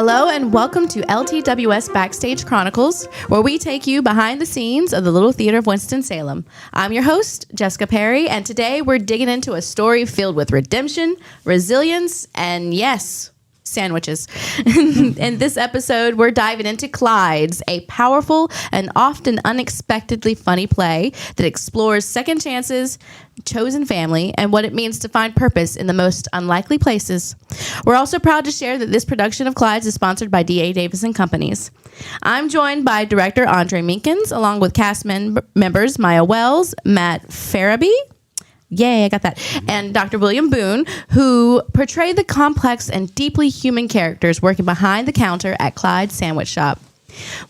Hello and welcome to LTWS Backstage Chronicles, where we take you behind the scenes of the Little Theater of Winston-Salem. I'm your host, Jessica Perry, and today we're digging into a story filled with redemption, resilience, and yes, sandwiches. In this episode, we're diving into Clyde's, a powerful and often unexpectedly funny play that explores second chances, chosen family, and what it means to find purpose in the most unlikely places. We're also proud to share that this production of Clyde's is sponsored by D.A. Davis & Companies. I'm joined by Director Andre Minkins, along with cast members Mayah Wells, Matt Farabee, yay, I got that. And Dr. William Boone, who portray the complex and deeply human characters working behind the counter at Clyde's Sandwich Shop.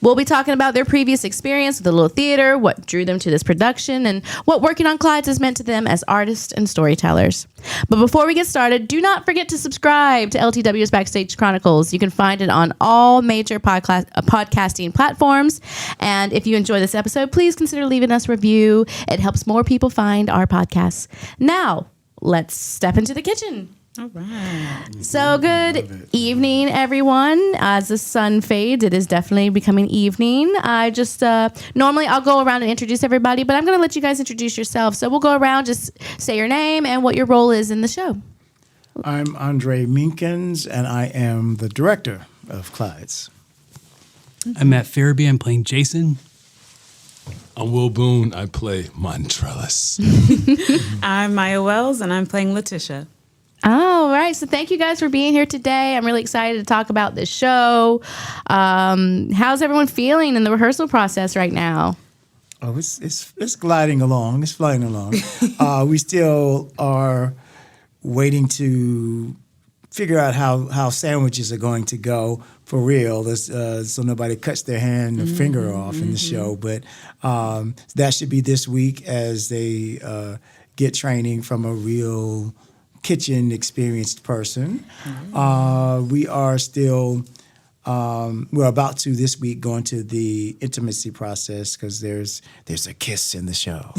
We'll be talking about their previous experience with the Little Theater, what drew them to this production, and what working on Clyde's has meant to them as artists and storytellers. But before we get started, do not forget to subscribe to LTWS Backstage Chronicles. You can find it on all major podcasting platforms. And if you enjoy this episode, please consider leaving us a review. It helps more people find our podcasts. Now, let's step into the kitchen. All right. So good evening, everyone. As the sun fades, it is definitely becoming evening. I just, normally I'll go around and introduce everybody, but I'm going to let you guys introduce yourselves. So we'll go around, just say your name and what your role is in the show. I'm Andre Minkins, and I am the director of Clyde's. I'm Matt Farabee. I'm playing Jason. I'm Will Boone. I play Montrellis. I'm Mayah Wells, and I'm playing Letitia. All right. So thank you guys for being here today. I'm really excited to talk about this show. How's everyone feeling in the rehearsal process right now? Oh, it's gliding along. It's flying along. We still are waiting to figure out how sandwiches are going to go for real, so nobody cuts their hand or finger off in the show. But that should be this week as they get training from a real kitchen experienced person. We are still, we're about to this week go into the intimacy process because there's a kiss in the show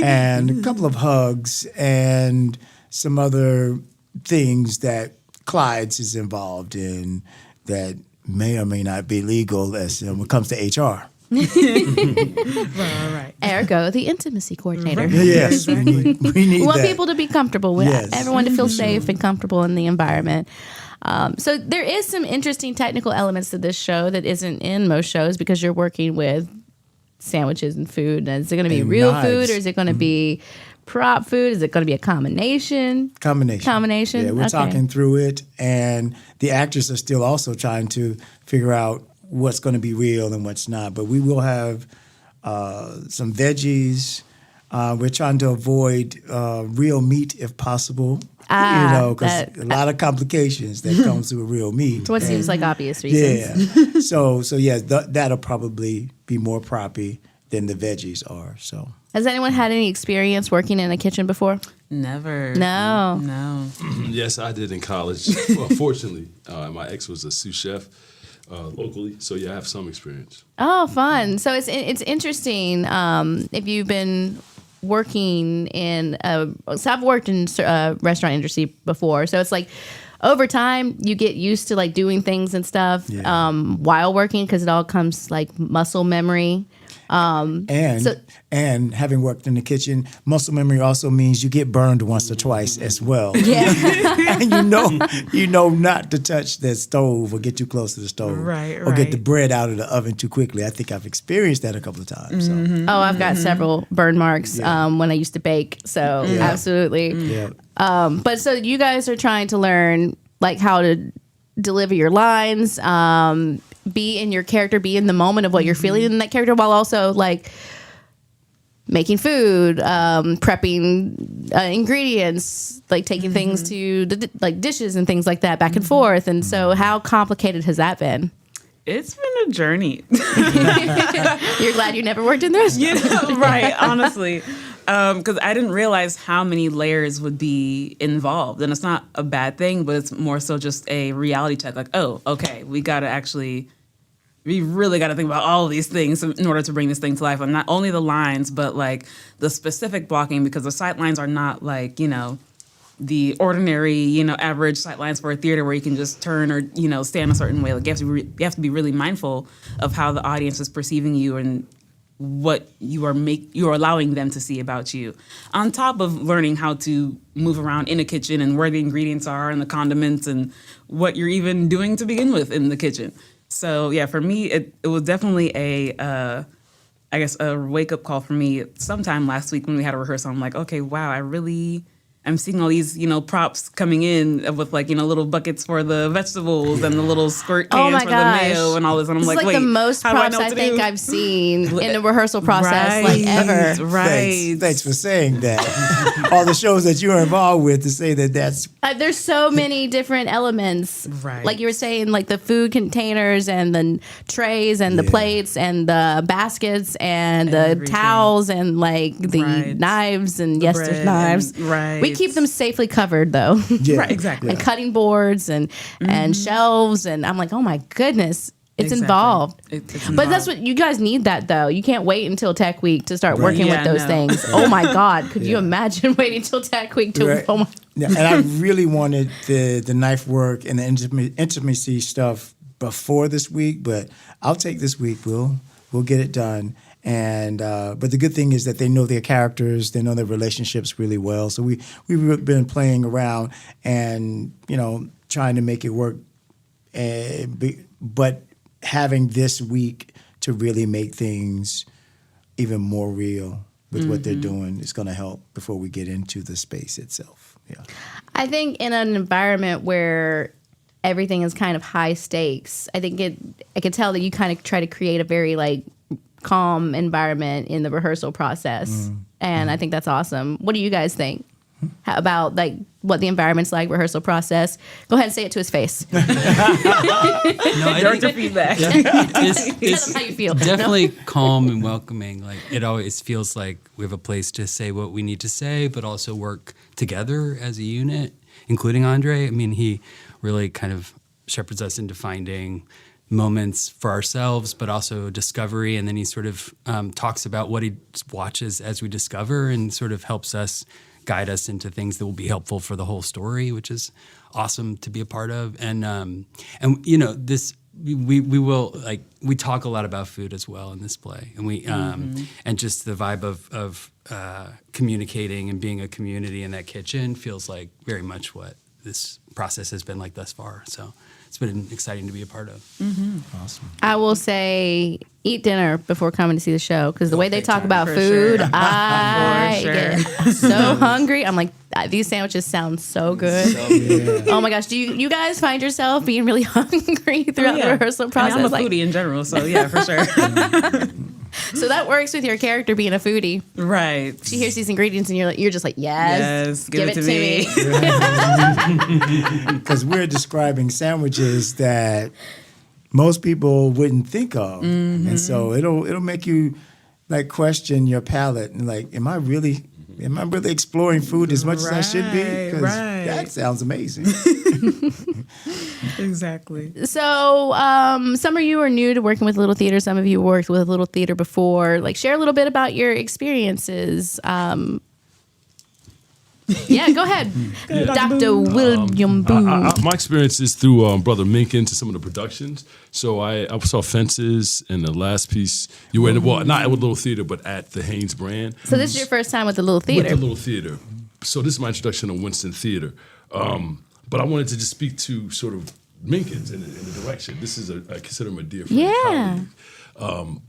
and a couple of hugs and some other things that Clyde's is involved in that may or may not be legal as when it comes to HR. Right. Ergo, the intimacy coordinator. Right. Yes, we need We want that. people to be comfortable with Yes. everyone to feel safe and comfortable in the environment. So there is some interesting technical elements to this show that isn't in most shows because you're working with sandwiches and food. And is it going to be And real knives. food or is it going to be prop food? Is it going to be a combination? Combination. Yeah, we're Okay. talking through it, and the actors are still also trying to figure out what's going to be real and what's not. But we will have some veggies. We're trying to avoid real meat if possible. Because a lot of complications that comes with real meat. For what seems like obvious reasons. Yeah. So yeah, that'll probably be more proppy than the veggies are. So. Has anyone had any experience working in a kitchen before? Never. No. Yes, I did in college. Well, fortunately, my ex was a sous chef locally, so yeah, I have some experience. Oh, fun. So it's interesting if you've been working in so I've worked in restaurant industry before, so it's like over time you get used to like doing things and stuff while working because it all comes like muscle memory. And having worked in the kitchen, muscle memory also means you get burned once or twice as well. Yeah. And you know not to touch the stove or get too close to the stove. Right. Or get the bread out of the oven too quickly. I think I've experienced that a couple of times. So. Oh, I've got several burn marks when I used to bake. So absolutely. Yeah. But so you guys are trying to learn like how to deliver your lines, be in your character, be in the moment of what you're feeling in that character, while also like making food, prepping ingredients, like taking things to like dishes and things like that back and forth. And so how complicated has that been? It's been a journey. You're glad you never worked in the restaurant? Right, honestly. Because I didn't realize how many layers would be involved. And it's not a bad thing, but it's more so just a reality check. Like, oh, okay, we really got to think about all of these things in order to bring this thing to life. And not only the lines, but like the specific blocking, because the sight lines are not like, the ordinary, average sight lines for a theater where you can just turn or, stand a certain way. Like you have to be really mindful of how the audience is perceiving you and what you are allowing them to see about you. On top of learning how to move around in a kitchen and where the ingredients are and the condiments and what you're even doing to begin with in the kitchen. So yeah, for me, it was definitely a wake-up call for me sometime last week when we had a rehearsal. I'm like, okay, wow, I'm seeing all these, props coming in with little buckets for the vegetables and the little squirt cans for the mayo and all this. And I'm this like, is wait, the most props I think I've seen in the rehearsal process ever. Right. Thanks for saying that. All the shows that you were involved with to say that's. There's so many different elements. Right. Like you were saying, like the food containers and the trays and the plates and the baskets and the towels and like the knives and there's knives. We keep them safely covered though. Yeah. Right, exactly. And cutting boards and shelves and I'm like, oh my goodness. It's involved. It's involved. But that's what you guys need that though. You can't wait until Tech Week to start working with those things. Oh my God. Could you imagine waiting till Tech Week to And I really wanted the knife work and the intimacy stuff before this week, but I'll take this week. We'll get it done. And but the good thing is that they know their characters, they know their relationships really well. So we've been playing around and trying to make it work, but having this week to really make things even more real with what they're doing is going to help before we get into the space itself. Yeah, I think in an environment where everything is kind of high stakes, I could tell that you kind of try to create a very calm environment in the rehearsal process. And I think that's awesome. What do you guys think about what the environment's like, rehearsal process? Go ahead and say it to his face. Director feedback. Tell him how you feel. Definitely calm and welcoming. Like it always feels like we have a place to say what we need to say, but also work together as a unit, including Andre. I mean, he really kind of shepherds us into finding moments for ourselves, but also discovery. And then he sort of talks about what he watches as we discover and sort of helps us guide us into things that will be helpful for the whole story, which is awesome to be a part of. And this we will we talk a lot about food as well in this play, and we and just the vibe of communicating and being a community in that kitchen feels like very much what this process has been like thus far. So it's been exciting to be a part of. Awesome. I will say, eat dinner before coming to see the show because the way they talk about food, I get so hungry. I'm like, these sandwiches sound so good. Oh my gosh, do you guys find yourself being really hungry throughout the rehearsal process? I'm a foodie in general, so yeah, for sure. So that works with your character being a foodie. Right. She hears these ingredients and you're just like, yes, give it to me. Because we're describing sandwiches that most people wouldn't think of, and so it'll make you question your palate and am I really exploring food as much as I should be? Because that sounds amazing. Exactly. So some of you are new to working with Little Theater. Some of you worked with Little Theater before. Share a little bit about your experiences. Yeah, go ahead. Dr. William Boone. My experience is through Brother Minkins and some of the productions. So I saw Fences and the last piece. You were not at Little Theater, but at the Haynes brand. So this is your first time with the Little Theater? With the Little Theater. So this is my introduction to Winston Theater. But I wanted to just speak to sort of Minkins in the direction. This is I consider him a dear friend. Yeah.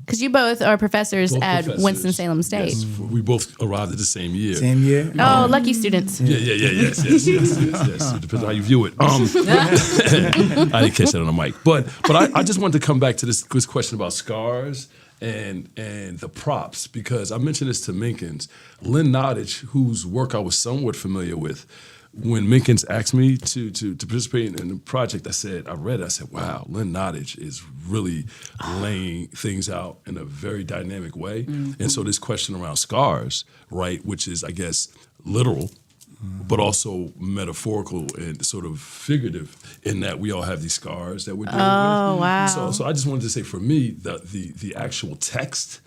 Because you both are professors at Winston-Salem State. Yes, we both arrived at the same year. Same year? Oh, lucky students. Yes. It depends on how you view it. I didn't catch that on the mic. But I just wanted to come back to this question about scars and the props, because I mentioned this to Minkins. Lynn Nottage, whose work I was somewhat familiar with, when Minkins asked me to participate in the project, I said, wow, Lynn Nottage is really laying things out in a very dynamic way. And so this question around scars, right, which is, I guess, literal, but also metaphorical and sort of figurative in that we all have these scars that we're dealing with. Oh, wow. So I just wanted to say, for me, the actual text,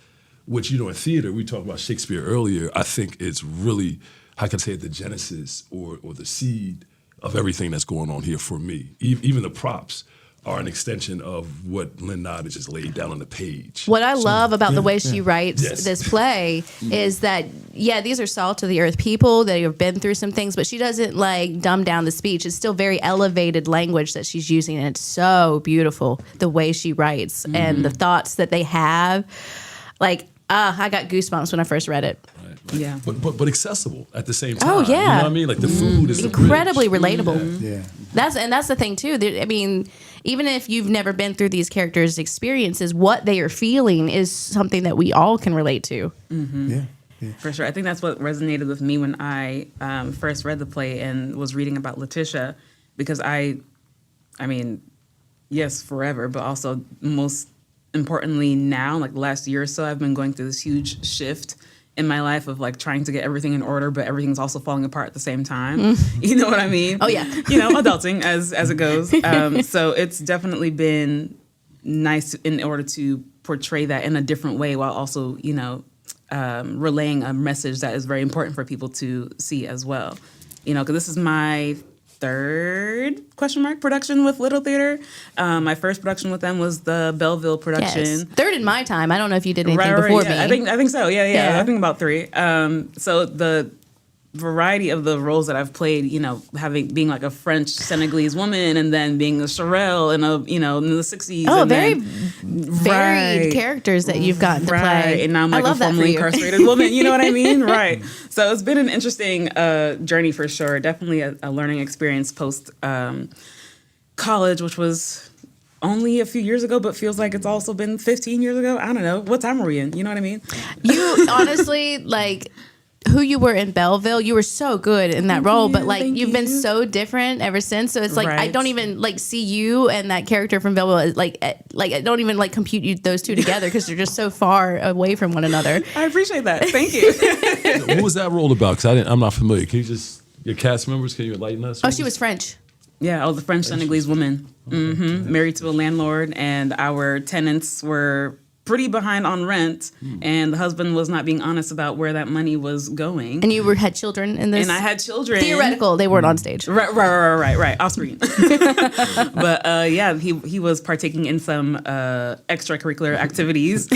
which, in theater, we talked about Shakespeare earlier, I think it's really how can I say it, the genesis or the seed of everything that's going on here for me. Even the props are an extension of what Lynn Nottage has laid down on the page. What I love about the way she writes Yes. this play is that, these are salt of the earth people that have been through some things, but she doesn't like dumb down the speech. It's still very elevated language that she's using, and it's so beautiful the way she writes and the thoughts that they have. Like, I got goosebumps when I first read it. Right. Yeah. But accessible at the same time. Oh, yeah. You know what I mean? Like the food is Incredibly the bridge. relatable. Yeah. That's the thing too. I mean, even if you've never been through these characters' experiences, what they are feeling is something that we all can relate to. Yeah. For sure. I think that's what resonated with me when I first read the play and was reading about Letitia, because I mean, yes, forever, but also most importantly now, like the last year or so, I've been going through this huge shift in my life of like trying to get everything in order, but everything's also falling apart at the same time. You know what I mean? Oh, yeah. Adulting as it goes. So it's definitely been nice in order to portray that in a different way while also, relaying a message that is very important for people to see as well. Because this is my third production with Little Theater. My first production with them was the Belleville production. Yes. Third in my time. I don't know if you did anything before me. I think so. Yeah. I think about 3. So the variety of the roles that I've played, being like a French Senegalese woman and then being a Sorel in in the 60s. Oh, and very then, varied characters that you've gotten to play. And now I'm like a formerly incarcerated woman. You know what I mean? Right. So it's been an interesting journey for sure. Definitely a learning experience post college, which was only a few years ago, but feels like it's also been 15 years ago. I don't know. What time are we in? You know what I mean? You honestly, like, who you were in Belleville, you were so good in that role, but like you've been so different ever since. So it's like I don't even like see you and that character from Belleville like I don't even like compute those two together because they're just so far away from one another. I appreciate that. Thank you. What was that role about? Because I'm not familiar. Can you just, your cast members, can you enlighten us? Oh, she was French. Yeah, the French Senegalese woman. Married to a landlord, and our tenants were pretty behind on rent, and the husband was not being honest about where that money was going. And you had children in this? And I had children. Theoretical, they weren't on stage. Right, off screen. But he was partaking in some extracurricular activities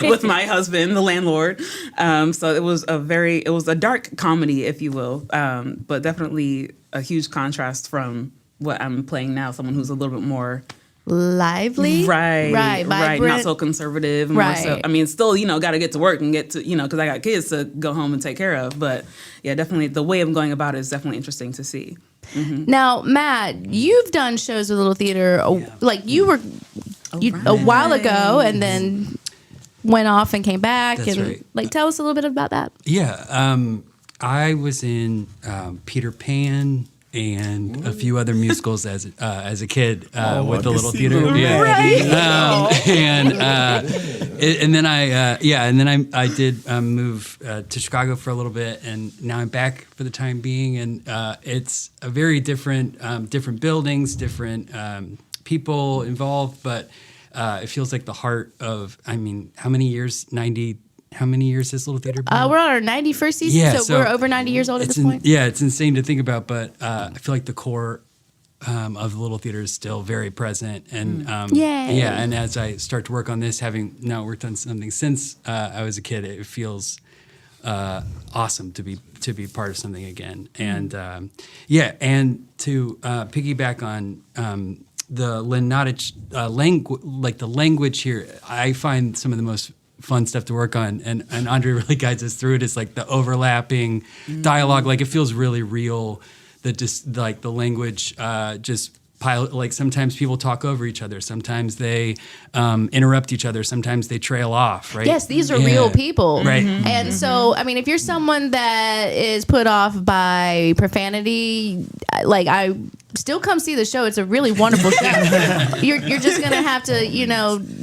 with my husband, the landlord. So it was a dark comedy, if you will, but definitely a huge contrast from what I'm playing now, someone who's a little bit more lively, right, vibrant. not so conservative, more so. I mean, still, got to get to work and get to, because I got kids to go home and take care of. But yeah, definitely the way I'm going about it is definitely interesting to see. Now, Matt, you've done shows with Little Theater, like you were a while ago, and then went off and came back. That's and right. like, tell us a little bit about that. Yeah, I was in Peter Pan and a few other musicals as a kid with the Little Theater. And then I did move to Chicago for a little bit, and now I'm back for the time being. And it's a very different buildings, different people involved, but it feels like the heart of. I mean, how many years? How many years has Little Theater been? We're on our 91st season, so we're over 90 years old at this point. It's insane to think about, but I feel like the core of the Little Theater is still very present. And and as I start to work on this, having now worked on something since I was a kid, it feels awesome to be part of something again. And and to piggyback on the Lynn Nottage the language here, I find some of the most fun stuff to work on, and Andre really guides us through it. It's like the overlapping dialogue, like it feels really real. That just like the language just pile. Like sometimes people talk over each other, sometimes they interrupt each other, sometimes they trail off. Right? Yes, these are real people, right? And so, I mean, if you're someone that is put off by profanity, like I still come see the show. It's a really wonderful show. You're just gonna have to,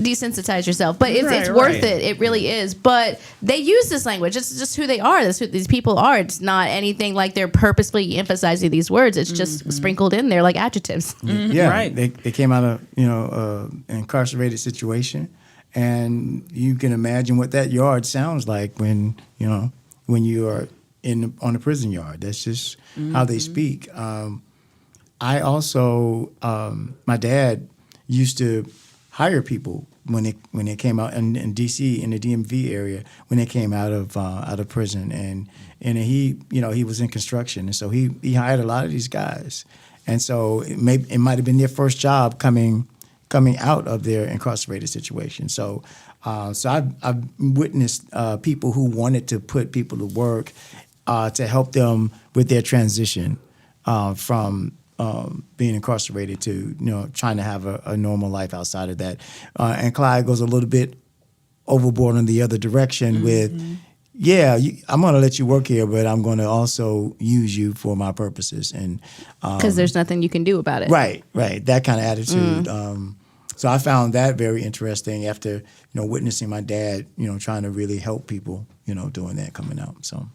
desensitize yourself. But it's worth it. It really is. But they use this language. It's just who they are. That's who these people are. It's not anything like they're purposefully emphasizing these words. It's just sprinkled in there like adjectives. Yeah, right. They came out of an incarcerated situation, and you can imagine what that yard sounds like when you are on the prison yard. That's just how they speak. I also, my dad used to hire people when they came out in D.C. in the DMV area when they came out of prison, and he was in construction, and so he hired a lot of these guys, and so it might have been their first job coming out of their incarcerated situation. So I've witnessed people who wanted to put people to work to help them with their transition from being incarcerated to trying to have a normal life outside of that. And Clyde goes a little bit overboard in the other direction with, I'm going to let you work here, but I'm going to also use you for my purposes. And because there's nothing you can do about it. Right, that kind of attitude. So I found that very interesting after witnessing my dad trying to really help people doing that coming out. So.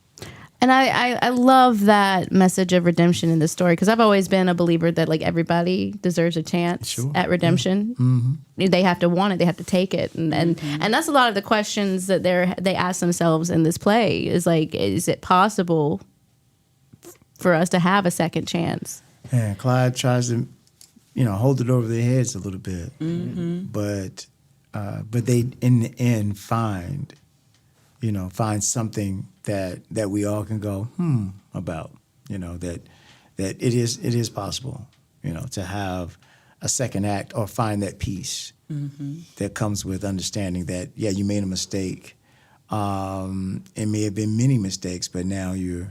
And I love that message of redemption in this story, because I've always been a believer that like everybody deserves a chance at redemption. Mm-hmm. They have to want it, they have to take it, and that's a lot of the questions that they ask themselves in this play. Is like, is it possible for us to have a second chance? Yeah, Clyde tries to hold it over their heads a little bit, but they in the end find something that we all can go about, that it is possible, to have a second act or find that peace that comes with understanding that you made a mistake. It may have been many mistakes, but now you're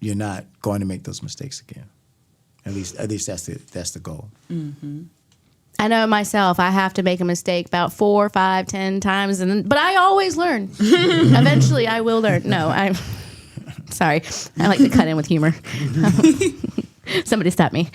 not going to make those mistakes again. At least that's the goal. Mm-hmm. I know myself, I have to make a mistake about 4, 5, 10 times, but I always learn. Eventually, I will learn. No, I'm sorry. I like to cut in with humor. Somebody stop me.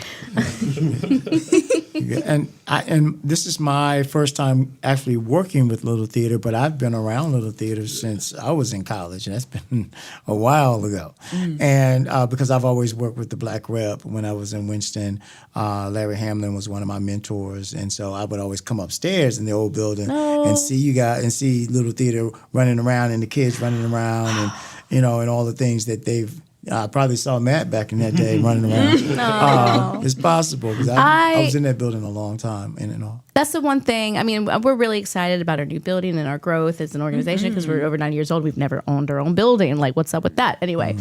And this is my first time actually working with Little Theater, but I've been around Little Theater since I was in college, and that's been a while ago. And because I've always worked with the Black Rep when I was in Winston, Larry Hamlin was one of my mentors, and so I would always come upstairs in the old building and see you guys and see Little Theater running around and the kids running around and and all the things that they've. I probably saw Matt back in that day running around. It's possible because I was in that building a long time, and all. That's the one thing. I mean, we're really excited about our new building and our growth as an organization because we're over 9 years old. We've never owned our own building. Like, what's up with that? Anyway,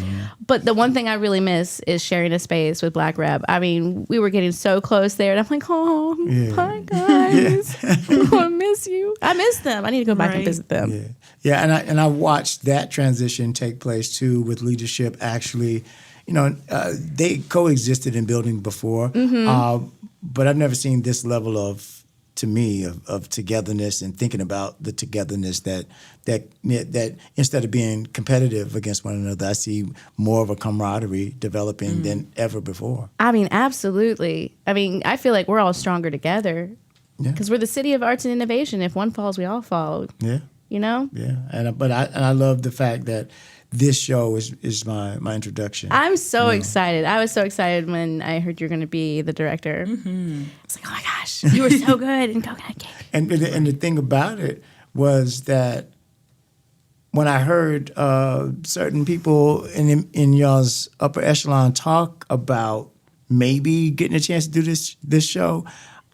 but the one thing I really miss is sharing a space with Black Rep. I mean, we were getting so close there, and I'm like, hi guys, I'm gonna miss you. I miss them. I need to go back and visit them. Yeah, and I watched that transition take place too with leadership. Actually, they coexisted in building before, but I've never seen this level of togetherness and thinking about the togetherness that instead of being competitive against one another, I see more of a camaraderie developing than ever before. I mean, absolutely. I mean, I feel like we're all stronger together because we're the city of arts and innovation. If one falls, we all fall. Yeah. Yeah, but I love the fact that this show is my introduction. I'm so excited. I was so excited when I heard you're going to be the director. It's like, oh my gosh, you were so good in Coconut Cake. And the thing about it was that when I heard certain people in y'all's upper echelon talk about maybe getting a chance to do this show,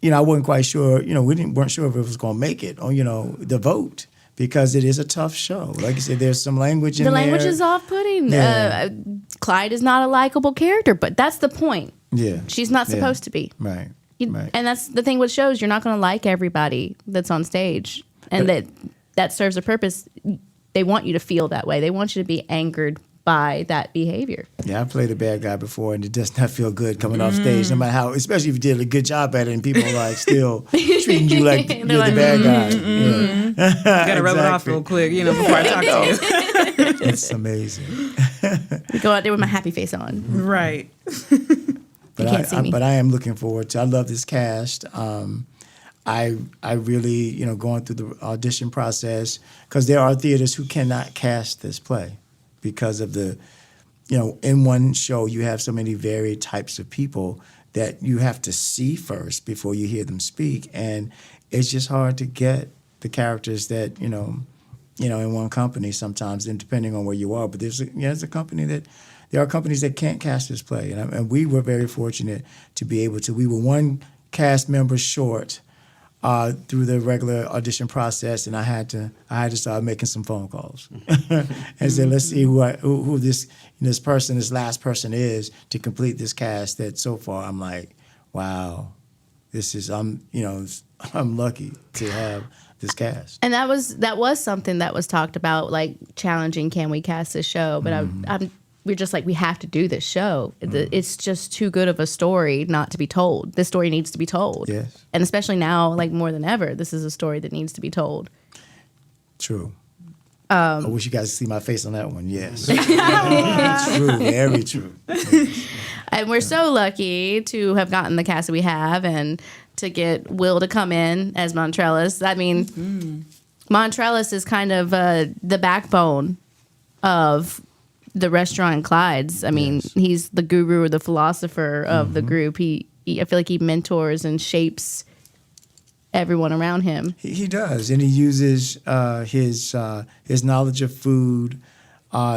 I wasn't quite sure. We weren't sure if it was going to make it on the vote. Because it is a tough show. Like you said, there's some language in there. The language is off-putting. Yeah. Clyde is not a likable character, but that's the point. Yeah. She's not supposed to be. Right. Right. And that's the thing with shows. You're not going to like everybody that's on stage. And that serves a purpose. They want you to feel that way. They want you to be angered by that behavior. Yeah, I played a bad guy before, and it does not feel good coming off stage, no matter how, especially if you did a good job at it, and people are like still treating you like you're the bad guy. Yeah. Gotta rub it off real quick, before I talk to you. It's amazing. We go out there with my happy face on. Right. But I am looking forward to. I love this cast. I really, going through the audition process, because there are theaters who cannot cast this play. Because of in one show, you have so many varied types of people that you have to see first before you hear them speak. And it's just hard to get the characters that, in one company sometimes, and depending on where you are. But there are companies that can't cast this play, and we were very fortunate to be able to. We were one cast member short through the regular audition process, and I had to start making some phone calls and say, let's see who this last person is to complete this cast. That so far I'm like, wow, I'm lucky to have this cast. And that was something that was talked about, like challenging, can we cast this show? But we're just like, we have to do this show. It's just too good of a story not to be told. This story needs to be told. Yes. And especially now, like more than ever, this is a story that needs to be told. True. I wish you guys could see my face on that one. Yes. True. Very true. And we're so lucky to have gotten the cast that we have and to get Will to come in as Montrellis. I mean, Montrellis is kind of the backbone of the restaurant in Clyde's. I mean, he's the guru or the philosopher of the group. I feel like he mentors and shapes everyone around him. He does, and he uses his knowledge of food,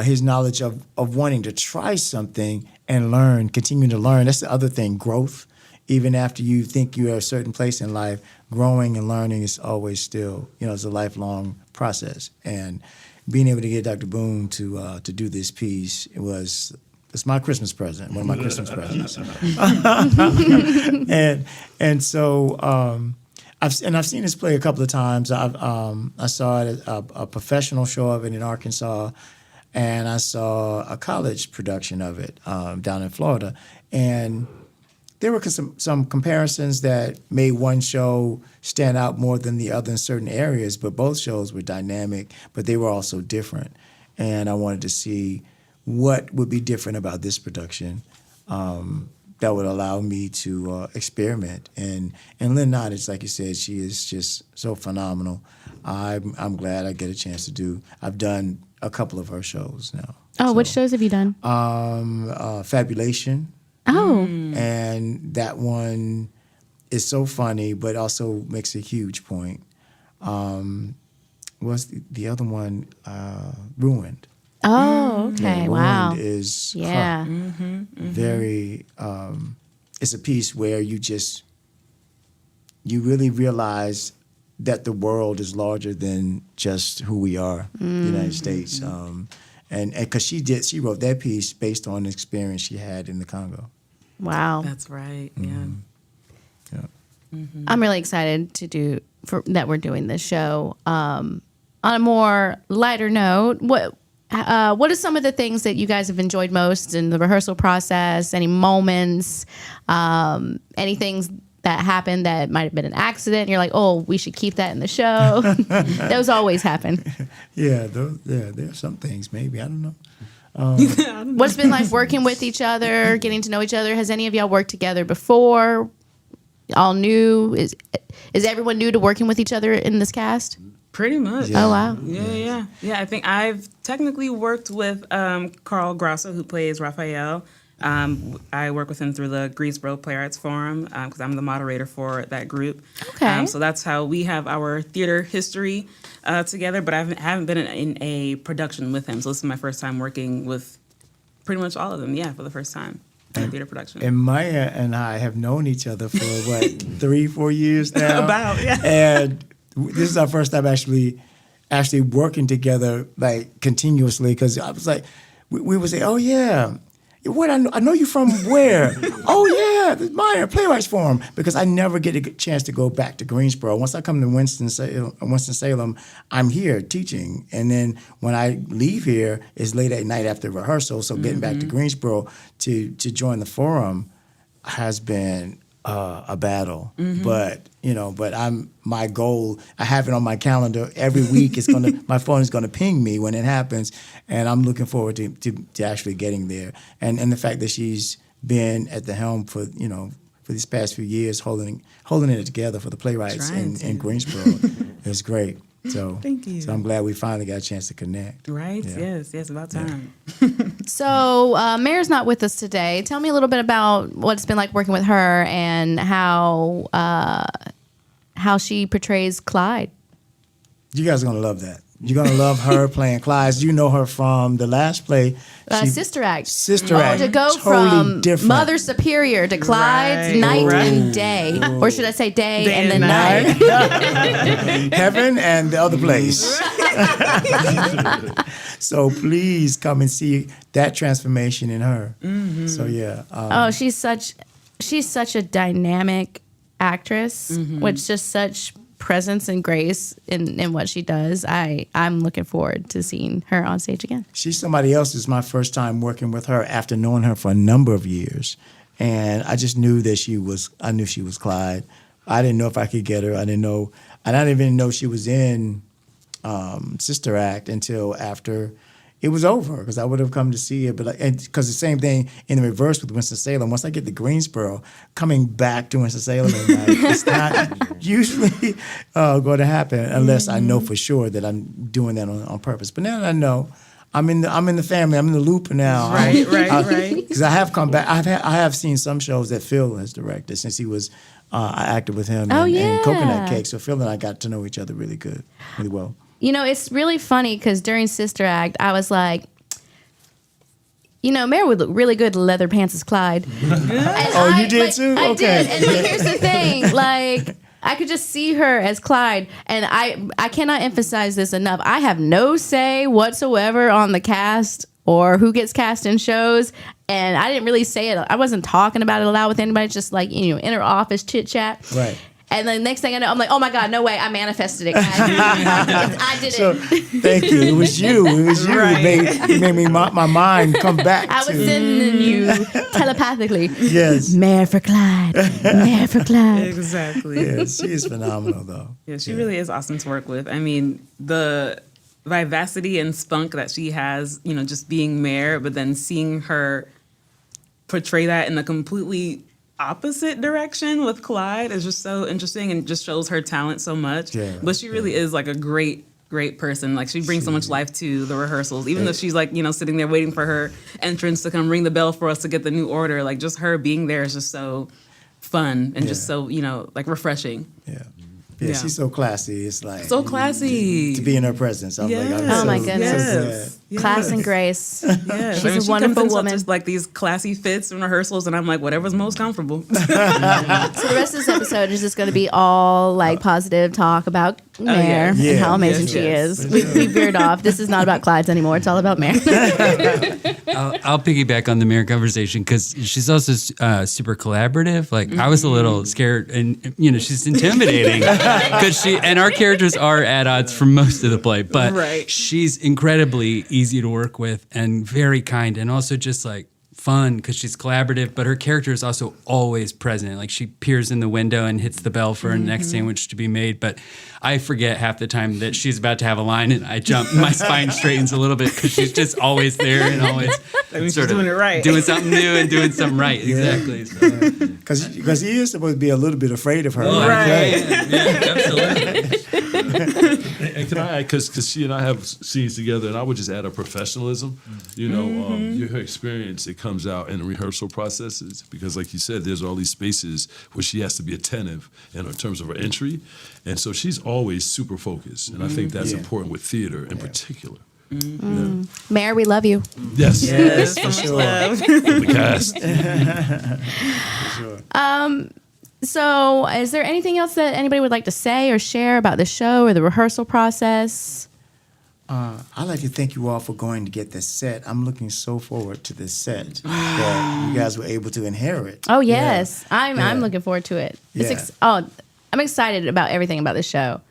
his knowledge of wanting to try something and learn, continue to learn. That's the other thing, growth. Even after you think you're at a certain place in life, growing and learning is always still, it's a lifelong process. And being able to get Dr. Boone to do this piece, it's my Christmas present, one of my Christmas presents. and so I've seen this play a couple of times. I saw it at a professional show of it in Arkansas, and I saw a college production of it down in Florida. And there were some comparisons that made one show stand out more than the other in certain areas, but both shows were dynamic, but they were also different. And I wanted to see what would be different about this production that would allow me to experiment. And Lynn Nottage, like you said, she is just so phenomenal. I'm glad I get a chance to do. I've done a couple of her shows now. Oh, which shows have you done? Fabulation. Oh. And that one is so funny, but also makes a huge point. What's the other one? Ruined. Oh, okay. Yeah, Wow. Ruined is very. It's a piece where you really realize that the world is larger than just who we are, the United States. And because she wrote that piece based on an experience she had in the Congo. Wow. That's right. Yeah. I'm really excited that we're doing this show. On a more lighter note, what are some of the things that you guys have enjoyed most in the rehearsal process? Any moments? Any things that happened that might have been an accident? You're like, oh, we should keep that in the show. Those always happen. Yeah, there are some things maybe, I don't know. What's been like working with each other, getting to know each other? Has any of y'all worked together before? All new? Is everyone new to working with each other in this cast? Pretty much. Yeah. Oh, wow. Yeah. I think I've technically worked with Carl Grosso, who plays Raphael. I work with him through the Greensboro Playwrights Forum because I'm the moderator for that group. Okay. So that's how we have our theater history together, but I haven't been in a production with him. So this is my first time working with pretty much all of them, for the first time in a theater production. And Mayah and I have known each other for, 3-4 years now? About, yeah. And this is our first time actually working together, like, continuously, because I was like, we would say, oh, yeah. What I know you from where? Oh yeah, the Mayah Playwrights Forum. Because I never get a chance to go back to Greensboro. Once I come to Winston-Salem, I'm here teaching, and then when I leave here, it's late at night after rehearsal. So getting back to Greensboro to join the forum has been a battle. But my goal. I have it on my calendar every week. My phone is gonna ping me when it happens, and I'm looking forward to actually getting there. And the fact that she's been at the helm for these past few years, holding it together for the playwrights in Greensboro is great. So thank you. So I'm glad we finally got a chance to connect. Right? Yeah. Yes, about time. So Mayor's not with us today. Tell me a little bit about what it's been like working with her and how she portrays Clyde. You guys are gonna love that. You're gonna love her playing Clyde. You know her from the last play, Sister Act. Sister Act. To go Totally from different. Mother Superior to Clyde's Right. night Right. and day, or should I say day and and then night? Heaven and the other place. So please come and see that transformation in her. So yeah, Oh, she's such a dynamic actress with just such presence and grace in what she does. I'm looking forward to seeing her on stage again. she's somebody else. It's my first time working with her after knowing her for a number of years, and I just knew that I knew she was Clyde. I didn't know if I could get her. I didn't know, and I didn't even know she was in Sister Act until after it was over, because I would have come to see it. But because the same thing in the reverse with Winston-Salem. Once I get to Greensboro, coming back to Winston-Salem at night, it's not usually going to happen unless I know for sure that I'm doing that on purpose. But now that I know, I'm in the family. I'm in the loop now. Right. Because I have come back. I have seen some shows that Phil has directed since he was. I acted with him in Coconut Cake. So Phil and I got to know each other really well. You know, it's really funny because during Sister Act, I was like, you know, Mary would look really good in leather pants as Clyde. Oh, you did too? I Okay. did. And like, here's the thing, like, I could just see her as Clyde, and I cannot emphasize this enough. I have no say whatsoever on the cast or who gets cast in shows, and I didn't really say it. I wasn't talking about it aloud with anybody, just like, you know, inner office chit chat. Right. And then next thing I know, I'm like, oh my God, no way, I manifested it. I did So it. thank you. It was you. Right. It made me my mind come back. I was to, sending you telepathically. Yes. Mayor for Clyde. Mayor for Clyde. Exactly. Yes, she is phenomenal though. Yeah, she really is awesome to work with. I mean, the vivacity and spunk that she has, you know, just being Mare, but then seeing her portray that in a completely opposite direction with Clyde is just so interesting and just shows her talent so much. Yeah, but she really is like a great person. Like she brings so much life to the rehearsals, even though she's like, you know, sitting there waiting for her entrance to come ring the bell for us to get the new order. Like just her being there is just so fun and just so, you know, like refreshing. Yeah. Yeah, she's so classy. It's like So classy. to be in her presence. I'm like, I'm Oh, so, my goodness. so glad. Class and grace. Yes. She's a she wonderful comes into woman. Just like these classy fits and rehearsals, and I'm like, whatever's most comfortable. So the rest of this episode is just going to be all like positive talk about Mare yeah. and how Yeah, amazing yes, she yes. is. We veered off. This is not about Clyde's anymore. It's all about Mare. I'll piggyback on the Mare conversation because she's also super collaborative. Like I was a little scared, and you know she's intimidating because and our characters are at odds for most of the play, but Right. she's incredibly easy to work with and very kind, and also just like fun because she's collaborative. But her character is also always present. Like she peers in the window and hits the bell for a next sandwich to be made. But I forget half the time that she's about to have a line, and I jump. My spine straightens a little bit because she's just always there and always means she's doing it right. doing something new and doing something right. Exactly. So. Because he is supposed to be a little bit afraid of her. Right. Yeah, absolutely. And can I add, because she and I have scenes together, and I would just add a professionalism. You know, her experience, it comes out in the rehearsal processes. Because like you said, there's all these spaces where she has to be attentive in terms of her entry. And so she's always super focused. And I think that's important with theater in particular. Yeah. Mare, we love you. Yes. Yes, for sure. The cast. So is there anything else that anybody would like to say or share about the show or the rehearsal process? I'd like to thank you all for going to get this set. I'm looking so forward to this set that you guys were able to inherit. Oh, yes. I'm Yeah. looking forward to it. Yeah. I'm excited about everything about this show.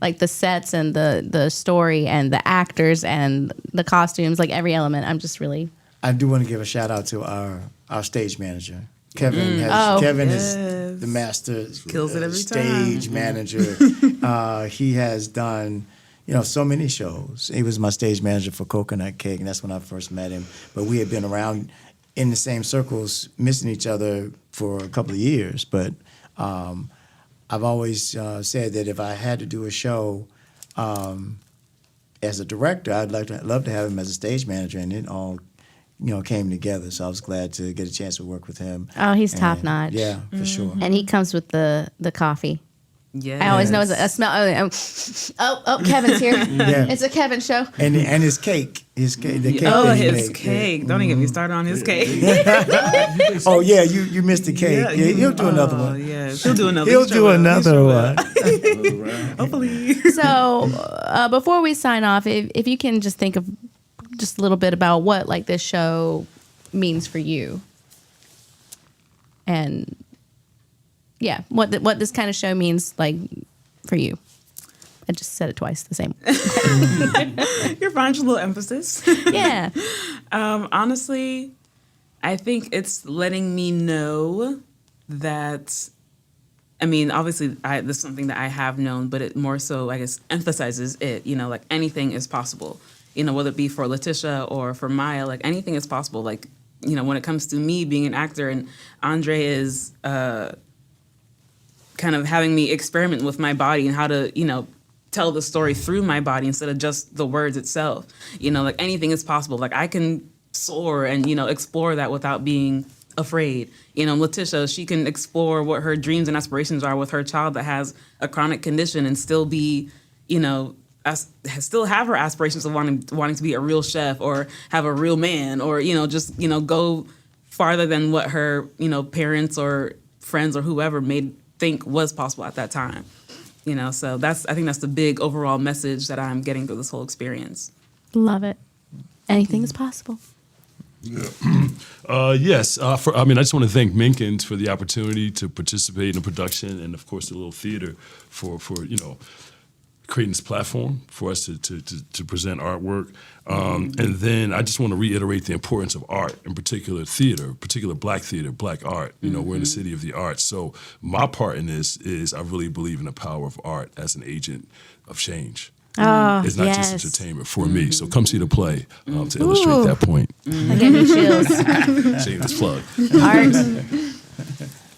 Like the sets and the story and the actors and the costumes, like every element. I'm just really... I do want to give a shout out to our stage manager. Kevin is the master Kills it every stage manager. He has done, you know, so many shows. He was my stage manager for Coconut Cake, and that's when I first met him. But we had been around in the same circles, missing each other for a couple of years. But I've always said that if I had to do a show as a director, I'd love to have him as a stage manager, and it all came together. So I was glad to get a chance to work with him. Oh, he's And, top notch. Yeah, for sure. And he comes with the coffee. Yeah. I always know it's a smell. Kevin's here. Yeah. It's a Kevin show. And his cake. His cake. The cake. Oh, that he his made. cake. Don't even get me started on his cake. Oh yeah, you missed the cake. Yeah, he'll do another Oh, one. yeah. He'll do another He'll He sure do will. He another sure one. will. Hopefully. So before we sign off, if you can just think of just a little bit about what like this show means for you, and yeah, what this kind of show means like for you. I just said it twice the same. You're fine. Just a little emphasis. Yeah. Honestly, I think it's letting me know that, I mean, obviously, this is something that I have known, but it more so, I guess, emphasizes it, like anything is possible, whether it be for Letitia or for Mayah, like anything is possible. Like, when it comes to me being an actor, and Andre is kind of having me experiment with my body and how to, tell the story through my body instead of just the words itself. Like anything is possible. Like I can soar and, explore that without being afraid. Letitia, she can explore what her dreams and aspirations are with her child that has a chronic condition and still be, still have her aspirations of wanting to be a real chef or have a real man or, just, go farther than what her, parents or friends or whoever made think was possible at that time. So I think that's the big overall message that I'm getting through this whole experience. Love it. Anything is possible. Yes. I just want to thank Minkins for the opportunity to participate in the production, and of course the Little Theater for creating this platform for us to present artwork. And then I just want to reiterate the importance of art, in particular theater, particular Black theater, Black art. We're in the city of the arts. So my part in this is I really believe in the power of art as an agent of change. Oh, It's not just entertainment for me. So come see the play to illustrate that point. I get me chills. Shameless plug. Art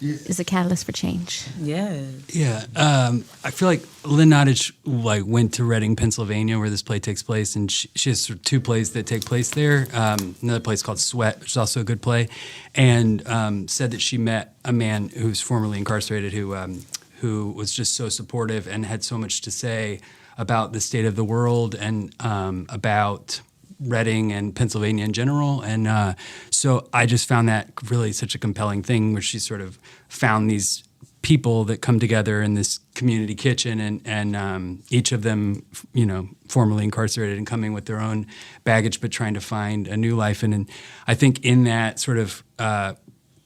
is a catalyst for change. Yes. Yeah, I feel like Lynn Nottage went to Reading, Pennsylvania, where this play takes place, and she has sort of two plays that take place there. Another place called Sweat, which is also a good play, and said that she met a man who's formerly incarcerated who was just so supportive and had so much to say about the state of the world and about Reading and Pennsylvania in general. And so I just found that really such a compelling thing, where she sort of found these people that come together in this community kitchen and each of them, formerly incarcerated and coming with their own baggage, but trying to find a new life. And I think in that sort of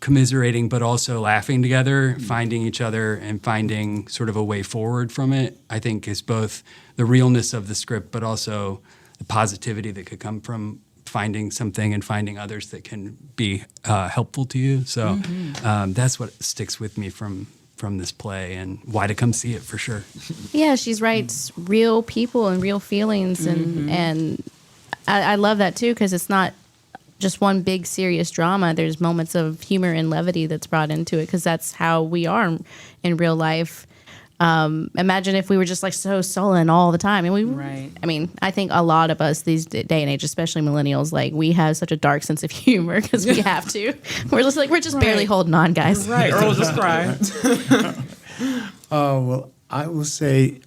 commiserating, but also laughing together, finding each other and finding sort of a way forward from it, I think is both the realness of the script, but also the positivity that could come from finding something and finding others that can be helpful to you. So that's what sticks with me from this play, and why to come see it for sure. Yeah, she's right. It's real people and real feelings, and I love that too, because it's not just one big serious drama. There's moments of humor and levity that's brought into it, because that's how we are in real life. Imagine if we were just like so sullen all the time. And Right. I mean, I think a lot of us these day and age, especially millennials, like we have such a dark sense of humor because we have to. We're just barely holding on, guys. Right. Earl just cried. Well, I will say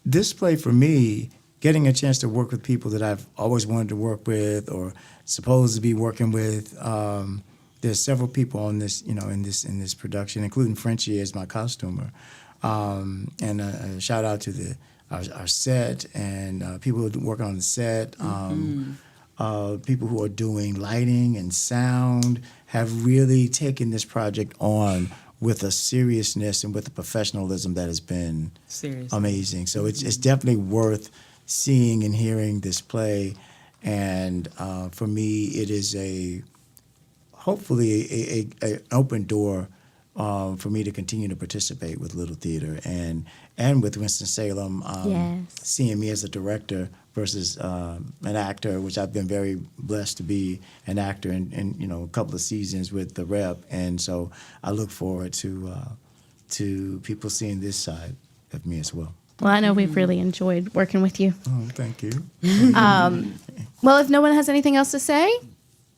this play for me, getting a chance to work with people that I've always wanted to work with or supposed to be working with. There's several people on this, in this production, including Frenchie as my costumer. And a shout out to our set and people who are working on the set. People who are doing lighting and sound have really taken this project on with a seriousness and with a professionalism that has been amazing. So it's definitely worth seeing and hearing this play. And for me, it is hopefully an open door for me to continue to participate with Little Theater and with Winston-Salem, seeing me as a director versus an actor, which I've been very blessed to be an actor in a couple of seasons with the Rep, and so I look forward to people seeing this side of me as well. Well, I know we've really enjoyed working with you. Oh, thank you. Well, if no one has anything else to say,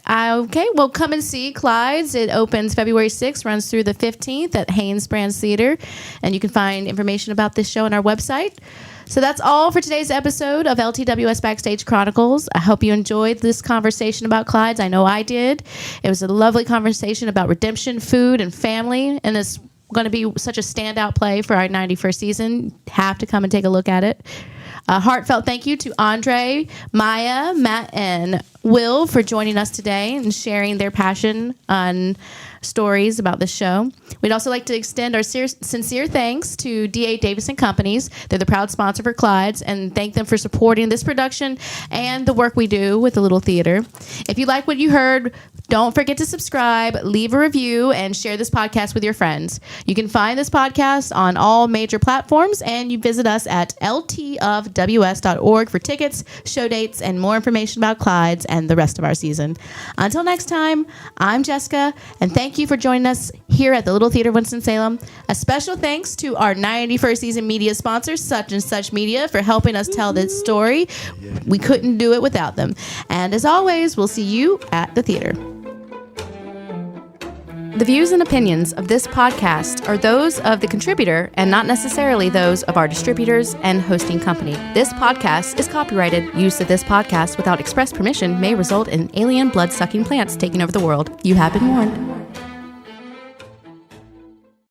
Okay, well, come and see Clyde's. It opens February 6th, runs through the 15th at Haynes Brands Theater, and you can find information about this show on our website. So that's all for today's episode of LTWS Backstage Chronicles. I hope you enjoyed this conversation about Clyde's. I know I did. It was a lovely conversation about redemption, food, and family, and it's going to be such a standout play for our 91st season. Have to come and take a look at it. A heartfelt thank you to Andre, Mayah, Matt, and Will for joining us today and sharing their passion on stories about this show. We'd also like to extend our sincere thanks to D.A. Davis & Companies. They're the proud sponsor for Clyde's, and thank them for supporting this production and the work we do with the Little Theater. If you like what you heard, don't forget to subscribe, leave a review, and share this podcast with your friends. You can find this podcast on all major platforms, and you visit us at ltofws.org for tickets, show dates, and more information about Clyde's and the rest of our season. Until next time, I'm Jessica, and thank you for joining us here at the Little Theater of Winston-Salem. A special thanks to our 91st season media sponsor, Such and Such Media, for helping us tell this story. We couldn't do it without them. And as always, we'll see you at the theater. The views and opinions of this podcast are those of the contributor and not necessarily those of our distributors and hosting company. This podcast is copyrighted. Use of this podcast without express permission may result in alien blood-sucking plants taking over the world. You have been warned.